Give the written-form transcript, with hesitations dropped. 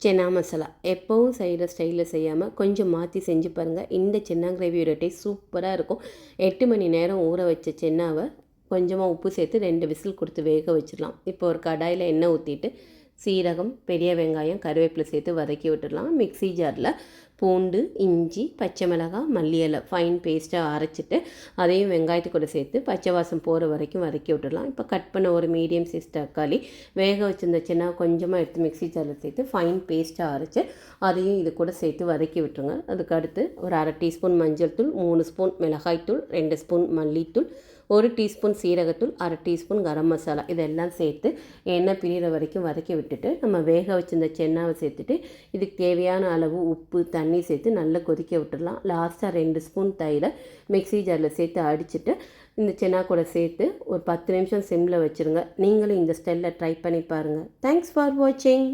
சென்னா மசாலா எப்போவும் செய்கிற ஸ்டைலில் செய்யாமல் கொஞ்சம் மாற்றி செஞ்சு பாருங்கள். இந்த சென்னா கிரேவியோட டேஸ்ட் சூப்பராக இருக்கும். 8 மணி நேரம் ஊற வச்ச சென்னாவை கொஞ்சமாக உப்பு சேர்த்து 2 விசில் கொடுத்து வேக வச்சிடலாம். இப்போ ஒரு கடாயில் எண்ணெய் ஊற்றிட்டு சீரகம், பெரிய வெங்காயம், கருவேப்பிலை சேர்த்து வதக்கி விட்டுடலாம். மிக்ஸி ஜாரில் பூண்டு, இஞ்சி, பச்சை மிளகாய், மல்லி இலை ஃபைன் பேஸ்ட்டாக அரைச்சிட்டு அதையும் வெங்காயத்து கூட சேர்த்து பச்சை வாசம் போகிற வரைக்கும் வதக்கி விட்டுடலாம். இப்போ கட் பண்ண ஒரு மீடியம் சைஸ் தக்காளி, வேக வச்சுருந்த சின்ன கொஞ்சமாக எடுத்து மிக்ஸி ஜாரில் சேர்த்து ஃபைன் பேஸ்ட்டாக அரைச்சி அதையும் இது கூட சேர்த்து வதக்கி விட்டுருங்க. அதுக்கு அடுத்து ஒரு 1/2 டீஸ்பூன் மஞ்சள் தூள், 3 ஸ்பூன் மிளகாய்த்தூள், 2 ஸ்பூன் மல்லித்தூள், 1 டீஸ்பூன் சீரகத்தூள், 1/2 டீஸ்பூன் கரம் மசாலா இதெல்லாம் சேர்த்து எண்ணெய் பிரிகிற வரைக்கும் வதக்கி விட்டுட்டு நம்ம வேக வச்சிருந்த சென்னாவை சேர்த்துட்டு இதுக்கு தேவையான அளவு உப்பு, தண்ணி சேர்த்து நல்லா கொதிக்க விட்டுடலாம். லாஸ்ட்டாக 2 ஸ்பூன் தயிரை மிக்ஸி ஜாரில் சேர்த்து அடிச்சுட்டு இந்த சென்னா கூட சேர்த்து ஒரு 10 நிமிஷம் சிம்மில் வச்சுருங்க. நீங்களும் இந்த ஸ்டைலில் ட்ரை பண்ணி பாருங்கள். தேங்க்ஸ் ஃபார் வாட்சிங்.